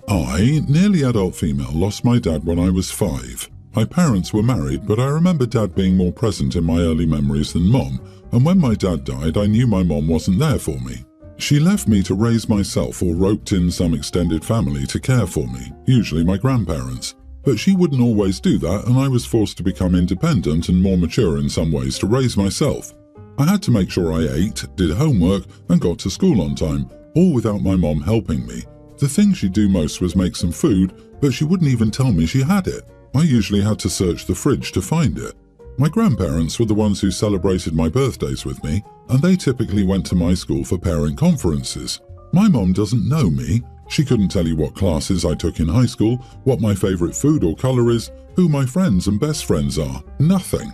I, nearly adult female, lost my dad when I was 5. My parents were married, but I remember Dad being more present in my early memories than Mom, and when my dad died, I knew my mom wasn't there for me. She left me to raise myself or roped in some extended family to care for me, usually my grandparents. But she wouldn't always do that, and I was forced to become independent and more mature in some ways to raise myself. I had to make sure I ate, did homework, and got to school on time, all without my mom helping me. The thing she'd do most was make some food, but she wouldn't even tell me she had it. I usually had to search the fridge to find it. My grandparents were the ones who celebrated my birthdays with me, and they typically went to my school for parent conferences. My mom doesn't know me. She couldn't tell you what classes I took in high school, what my favorite food or color is, who my friends and best friends are. Nothing.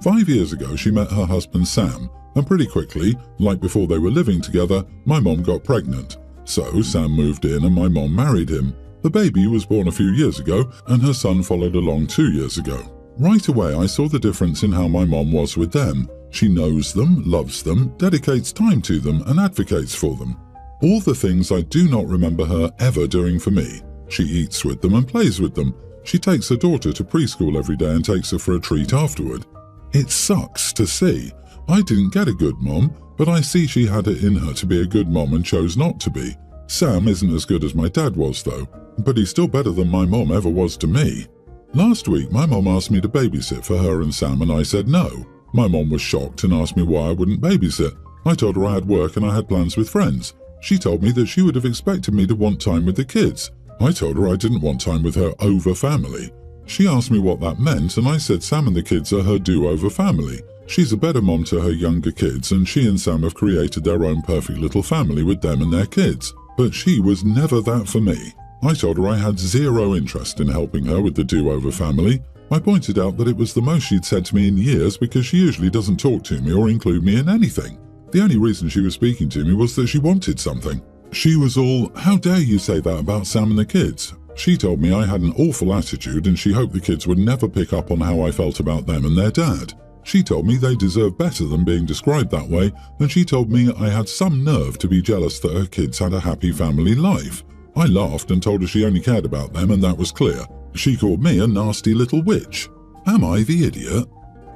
5 years ago, she met her husband Sam, and pretty quickly, like before they were living together, my mom got pregnant. So Sam moved in and my mom married him. The baby was born a few years ago, and her son followed along 2 years ago. Right away, I saw the difference in how my mom was with them. She knows them, loves them, dedicates time to them, and advocates for them. All the things I do not remember her ever doing for me. She eats with them and plays with them. She takes her daughter to preschool every day and takes her for a treat afterward. It sucks to see. I didn't get a good mom, but I see she had it in her to be a good mom and chose not to be. Sam isn't as good as my dad was though, but he's still better than my mom ever was to me. Last week, my mom asked me to babysit for her and Sam, and I said no. My mom was shocked and asked me why I wouldn't babysit. I told her I had work and I had plans with friends. She told me that she would have expected me to want time with the kids. I told her I didn't want time with her over family. She asked me what that meant, and I said Sam and the kids are her do-over family. She's a better mom to her younger kids, and she and Sam have created their own perfect little family with them and their kids. But she was never that for me. I told her I had zero interest in helping her with the do-over family. I pointed out that it was the most she'd said to me in years because she usually doesn't talk to me or include me in anything. The only reason she was speaking to me was that she wanted something. She was all, "How dare you say that about Sam and the kids?" She told me I had an awful attitude and she hoped the kids would never pick up on how I felt about them and their dad. She told me they deserve better than being described that way, and she told me I had some nerve to be jealous that her kids had a happy family life. I laughed and told her she only cared about them and that was clear. She called me a nasty little witch. Am I the idiot?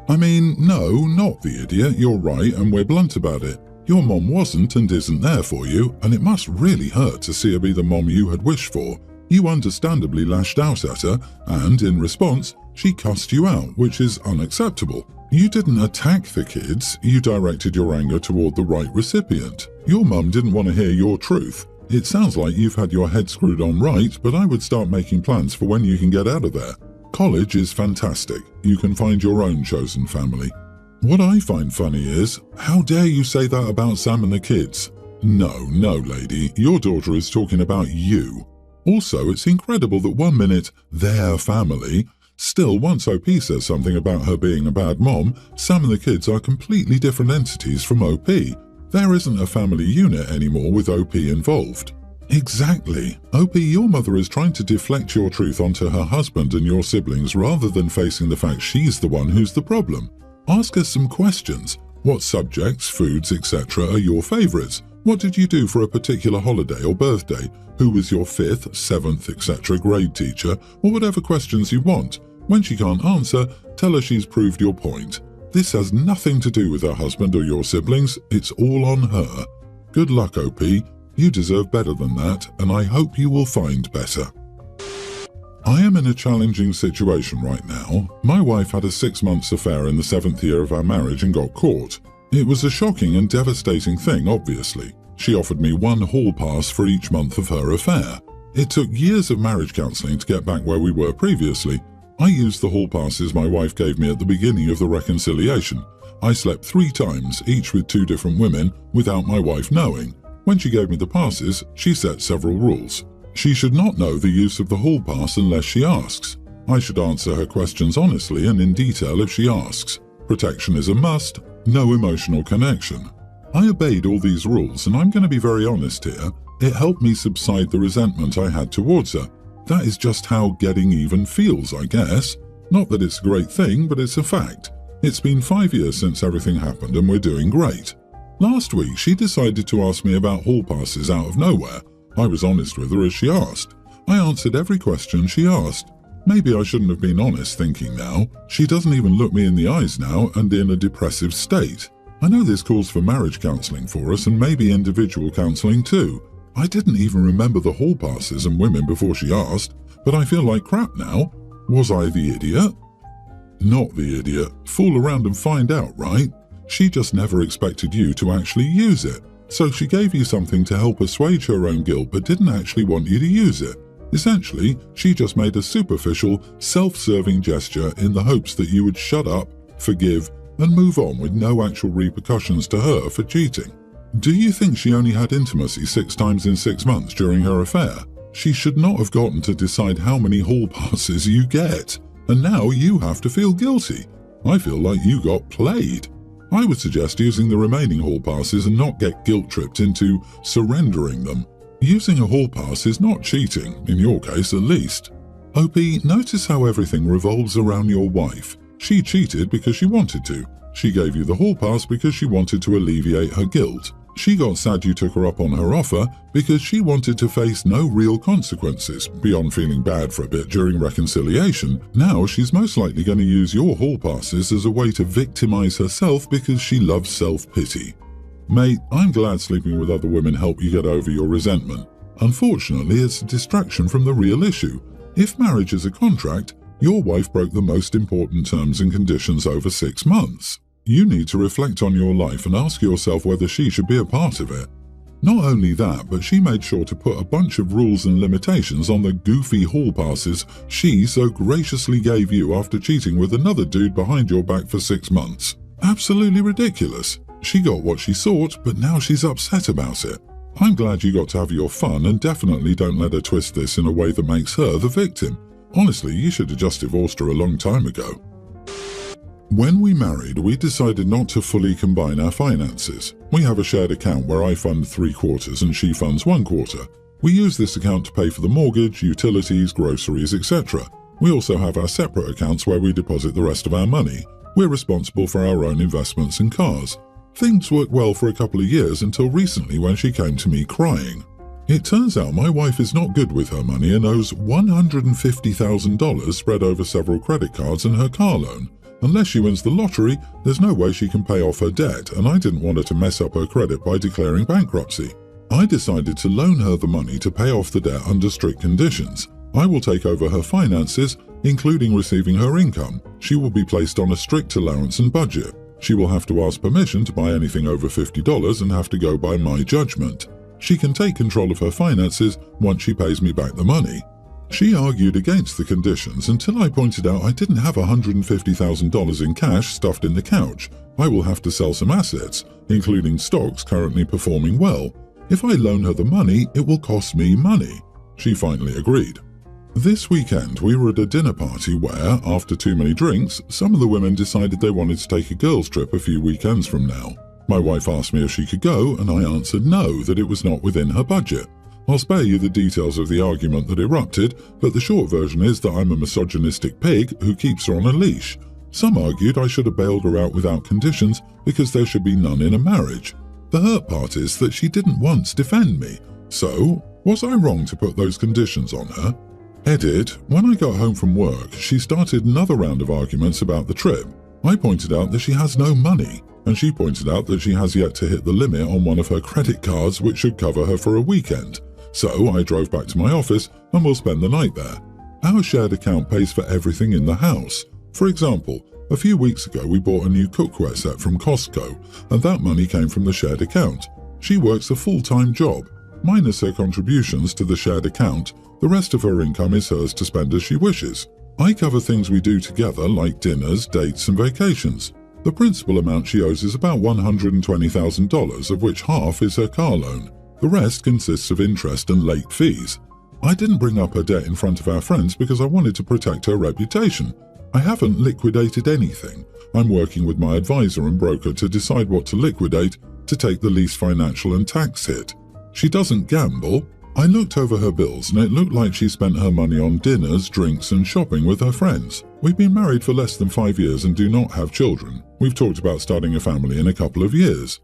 I mean, no, not the idiot, you're right and we're blunt about it. Your mom wasn't and isn't there for you, and it must really hurt to see her be the mom you had wished for. You understandably lashed out at her, and in response, she cussed you out, which is unacceptable. You didn't attack the kids, you directed your anger toward the right recipient. Your mum didn't want to hear your truth. It sounds like you've had your head screwed on right, but I would start making plans for when you can get out of there. College is fantastic. You can find your own chosen family. What I find funny is, how dare you say that about Sam and the kids? No, lady, your daughter is talking about you. Also, it's incredible that 1 minute, their family, still once OP says something about her being a bad mom, Sam and the kids are completely different entities from OP. There isn't a family unit anymore with OP involved. Exactly. OP, your mother is trying to deflect your truth onto her husband and your siblings rather than facing the fact she's the one who's the problem. Ask her some questions. What subjects, foods, etc. are your favorites? What did you do for a particular holiday or birthday? Who was your 5th, 7th, etc. grade teacher? Or whatever questions you want. When she can't answer, tell her she's proved your point. This has nothing to do with her husband or your siblings. It's all on her. Good luck, OP. You deserve better than that, and I hope you will find better. I am in a challenging situation right now. My wife had a 6-month affair in the 7th year of our marriage and got caught. It was a shocking and devastating thing, obviously. She offered me 1 hall pass for each month of her affair. It took years of marriage counselling to get back where we were previously. I used the hall passes my wife gave me at the beginning of the reconciliation. I slept 3 times, each with 2 different women, without my wife knowing. When she gave me the passes, she set several rules. She should not know the use of the hall pass unless she asks. I should answer her questions honestly and in detail if she asks. Protection is a must, no emotional connection. I obeyed all these rules, and I'm going to be very honest here. It helped me subside the resentment I had towards her. That is just how getting even feels, I guess. Not that it's a great thing, but it's a fact. It's been 5 years since everything happened and we're doing great. Last week, she decided to ask me about hall passes out of nowhere. I was honest with her as she asked. I answered every question she asked. Maybe I shouldn't have been honest, thinking now. She doesn't even look me in the eyes now and in a depressive state. I know this calls for marriage counselling for us and maybe individual counselling too. I didn't even remember the hall passes and women before she asked, but I feel like crap now. Was I the idiot? Not the idiot. Fool around and find out, right? She just never expected you to actually use it. So she gave you something to help assuage her own guilt but didn't actually want you to use it. Essentially, she just made a superficial, self-serving gesture in the hopes that you would shut up, forgive, and move on with no actual repercussions to her for cheating. Do you think she only had intimacy 6 times in 6 months during her affair? She should not have gotten to decide how many hall passes you get, and now you have to feel guilty. I feel like you got played. I would suggest using the remaining hall passes and not get guilt-tripped into surrendering them. Using a hall pass is not cheating, in your case at least. OP, notice how everything revolves around your wife. She cheated because she wanted to. She gave you the hall pass because she wanted to alleviate her guilt. She got sad you took her up on her offer because she wanted to face no real consequences, beyond feeling bad for a bit during reconciliation. Now she's most likely going to use your hall passes as a way to victimize herself because she loves self-pity. Mate, I'm glad sleeping with other women helped you get over your resentment. Unfortunately, it's a distraction from the real issue. If marriage is a contract, your wife broke the most important terms and conditions over 6 months. You need to reflect on your life and ask yourself whether she should be a part of it. Not only that, but she made sure to put a bunch of rules and limitations on the goofy hall passes she so graciously gave you after cheating with another dude behind your back for 6 months. Absolutely ridiculous. She got what she sought, but now she's upset about it. I'm glad you got to have your fun and definitely don't let her twist this in a way that makes her the victim. Honestly, you should have just divorced her a long time ago. When we married, we decided not to fully combine our finances. We have a shared account where I fund 3/4 and she funds 1/4. We use this account to pay for the mortgage, utilities, groceries, etc. We also have our separate accounts where we deposit the rest of our money. We're responsible for our own investments and cars. Things worked well for a couple of years until recently when she came to me crying. It turns out my wife is not good with her money and owes $150,000 spread over several credit cards and her car loan. Unless she wins the lottery, there's no way she can pay off her debt, and I didn't want her to mess up her credit by declaring bankruptcy. I decided to loan her the money to pay off the debt under strict conditions. I will take over her finances, including receiving her income. She will be placed on a strict allowance and budget. She will have to ask permission to buy anything over $50 and have to go by my judgment. She can take control of her finances once she pays me back the money. She argued against the conditions until I pointed out I didn't have $150,000 in cash stuffed in the couch. I will have to sell some assets, including stocks currently performing well. If I loan her the money, it will cost me money. She finally agreed. This weekend, we were at a dinner party where, after too many drinks, some of the women decided they wanted to take a girls' trip a few weekends from now. My wife asked me if she could go, and I answered no, that it was not within her budget. I'll spare you the details of the argument that erupted, but the short version is that I'm a misogynistic pig who keeps her on a leash. Some argued I should have bailed her out without conditions because there should be none in a marriage. The hurt part is that she didn't once defend me. So, was I wrong to put those conditions on her? Edit, when I got home from work, she started another round of arguments about the trip. I pointed out that she has no money, and she pointed out that she has yet to hit the limit on one of her credit cards which should cover her for a weekend. So I drove back to my office and we'll spend the night there. Our shared account pays for everything in the house. For example, a few weeks ago we bought a new cookware set from Costco, and that money came from the shared account. She works a full-time job. Minus her contributions to the shared account, the rest of her income is hers to spend as she wishes. I cover things we do together like dinners, dates and vacations. The principal amount she owes is about $120,000, of which half is her car loan. The rest consists of interest and late fees. I didn't bring up her debt in front of our friends because I wanted to protect her reputation. I haven't liquidated anything. I'm working with my advisor and broker to decide what to liquidate to take the least financial and tax hit. She doesn't gamble. I looked over her bills and it looked like she spent her money on dinners, drinks and shopping with her friends. We've been married for less than 5 years and do not have children. We've talked about starting a family in a couple of years.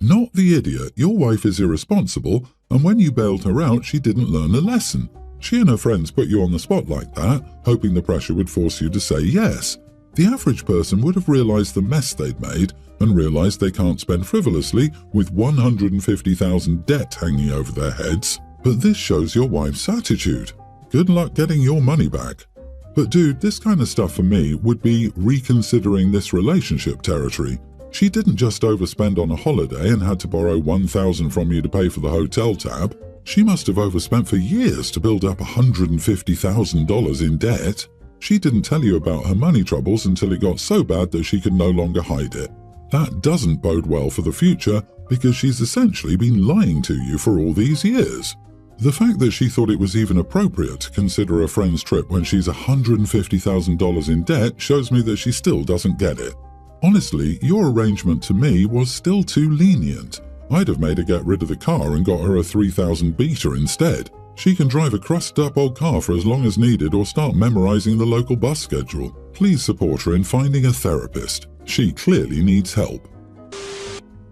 Not the idiot. Your wife is irresponsible, and when you bailed her out, she didn't learn a lesson. She and her friends put you on the spot like that, hoping the pressure would force you to say yes. The average person would have realized the mess they'd made and realized they can't spend frivolously with $150,000 debt hanging over their heads. But this shows your wife's attitude. Good luck getting your money back. But dude, this kind of stuff for me would be reconsidering this relationship territory. She didn't just overspend on a holiday and had to borrow $1,000 from you to pay for the hotel tab. She must have overspent for years to build up $150,000 in debt. She didn't tell you about her money troubles until it got so bad that she could no longer hide it. That doesn't bode well for the future because she's essentially been lying to you for all these years. The fact that she thought it was even appropriate to consider a friend's trip when she's $150,000 in debt shows me that she still doesn't get it. Honestly, your arrangement to me was still too lenient. I'd have made her get rid of the car and got her a 3000 beater instead. She can drive a crusted-up old car for as long as needed or start memorizing the local bus schedule. Please support her in finding a therapist. She clearly needs help.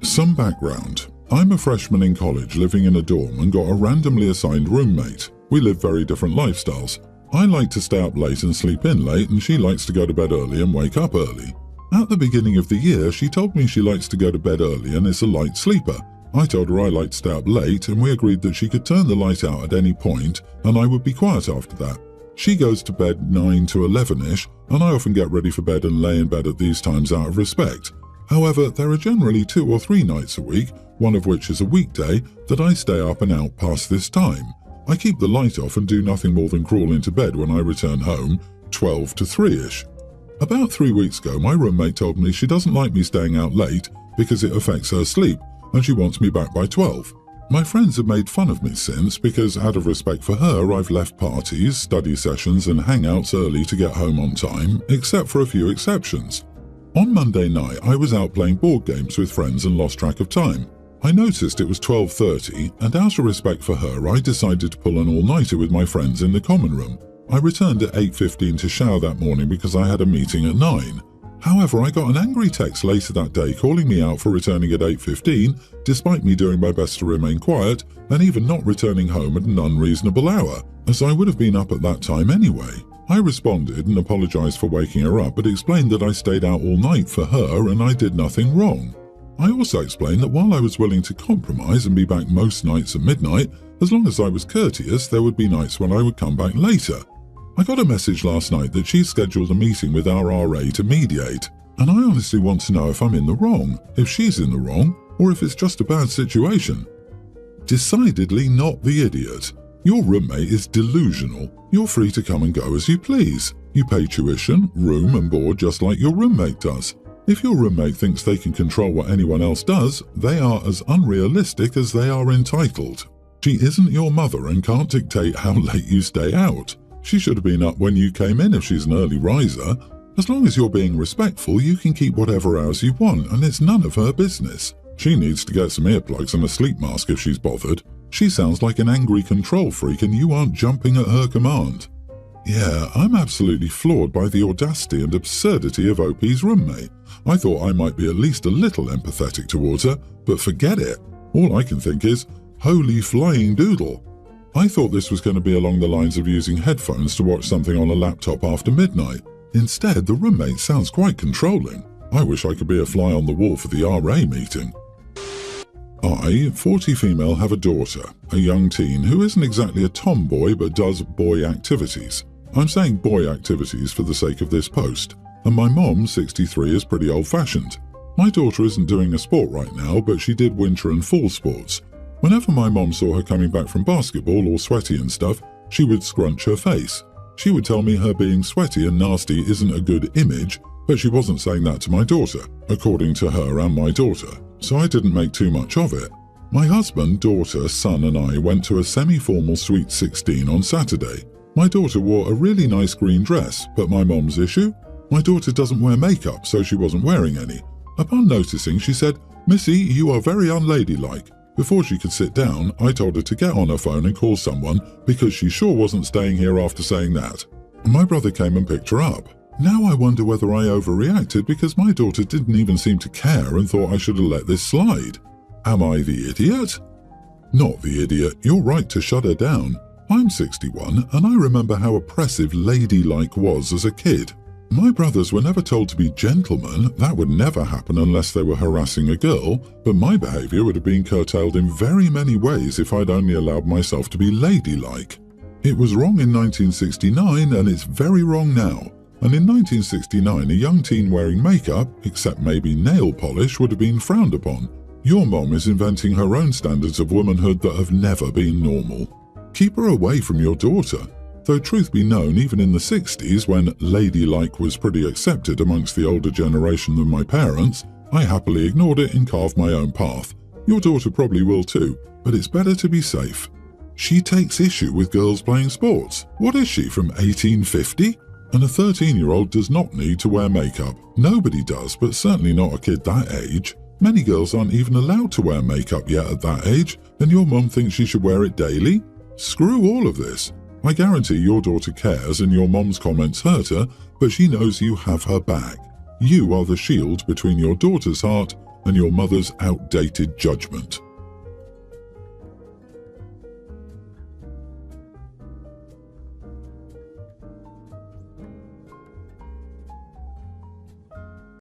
Some background. I'm a freshman in college living in a dorm and got a randomly assigned roommate. We live very different lifestyles. I like to stay up late and sleep in late, and she likes to go to bed early and wake up early. At the beginning of the year, she told me she likes to go to bed early and is a light sleeper. I told her I like to stay up late, and we agreed that she could turn the light out at any point and I would be quiet after that. She goes to bed 9 to 11ish, and I often get ready for bed and lay in bed at these times out of respect. However, there are generally 2 or 3 nights a week, one of which is a weekday, that I stay up and out past this time. I keep the light off and do nothing more than crawl into bed when I return home, 12 to 3ish. About 3 weeks ago, my roommate told me she doesn't like me staying out late because it affects her sleep, and she wants me back by 12. My friends have made fun of me since because, out of respect for her, I've left parties, study sessions and hangouts early to get home on time, except for a few exceptions. On Monday night, I was out playing board games with friends and lost track of time. I noticed it was 12:30, and out of respect for her, I decided to pull an all-nighter with my friends in the common room. I returned at 8:15 to shower that morning because I had a meeting at 9. However, I got an angry text later that day calling me out for returning at 8:15, despite me doing my best to remain quiet, and even not returning home at an unreasonable hour, as I would have been up at that time anyway. I responded and apologized for waking her up, but explained that I stayed out all night for her and I did nothing wrong. I also explained that while I was willing to compromise and be back most nights at midnight, as long as I was courteous, there would be nights when I would come back later. I got a message last night that she's scheduled a meeting with our RA to mediate, and I honestly want to know if I'm in the wrong, if she's in the wrong, or if it's just a bad situation. Decidedly not the idiot. Your roommate is delusional. You're free to come and go as you please. You pay tuition, room and board just like your roommate does. If your roommate thinks they can control what anyone else does, they are as unrealistic as they are entitled. She isn't your mother and can't dictate how late you stay out. She should have been up when you came in if she's an early riser. As long as you're being respectful, you can keep whatever hours you want, and it's none of her business. She needs to get some earplugs and a sleep mask if she's bothered. She sounds like an angry control freak and you aren't jumping at her command. Yeah, I'm absolutely floored by the audacity and absurdity of OP's roommate. I thought I might be at least a little empathetic towards her, but forget it. All I can think is, holy flying doodle. I thought this was going to be along the lines of using headphones to watch something on a laptop after midnight. Instead, the roommate sounds quite controlling. I wish I could be a fly on the wall for the RA meeting. I, 40 female, have a daughter, a young teen who isn't exactly a tomboy but does boy activities. I'm saying boy activities for the sake of this post. And my mom, 63, is pretty old-fashioned. My daughter isn't doing a sport right now, but she did winter and fall sports. Whenever my mom saw her coming back from basketball all sweaty and stuff, she would scrunch her face. She would tell me her being sweaty and nasty isn't a good image, but she wasn't saying that to my daughter, according to her and my daughter, so I didn't make too much of it. My husband, daughter, son and I went to a semi-formal Sweet 16 on Saturday. My daughter wore a really nice green dress, but my mom's issue? My daughter doesn't wear makeup, so she wasn't wearing any. Upon noticing, she said, "Missy, you are very unladylike." Before she could sit down, I told her to get on her phone and call someone because she sure wasn't staying here after saying that. My brother came and picked her up. Now I wonder whether I overreacted because my daughter didn't even seem to care and thought I should have let this slide. Am I the idiot? Not the idiot. You're right to shut her down. I'm 61 and I remember how oppressive ladylike was as a kid. My brothers were never told to be gentlemen, that would never happen unless they were harassing a girl, but my behaviour would have been curtailed in very many ways if I'd only allowed myself to be ladylike. It was wrong in 1969 and it's very wrong now. And in 1969 a young teen wearing makeup, except maybe nail polish, would have been frowned upon. Your mom is inventing her own standards of womanhood that have never been normal. Keep her away from your daughter. Though truth be known, even in the 60s, when ladylike was pretty accepted amongst the older generation than my parents, I happily ignored it and carved my own path. Your daughter probably will too, but it's better to be safe. She takes issue with girls playing sports. What is she, from 1850? And a 13-year-old does not need to wear makeup. Nobody does, but certainly not a kid that age. Many girls aren't even allowed to wear makeup yet at that age, and your mum thinks she should wear it daily? Screw all of this. I guarantee your daughter cares and your mom's comments hurt her, but she knows you have her back. You are the shield between your daughter's heart and your mother's outdated judgment.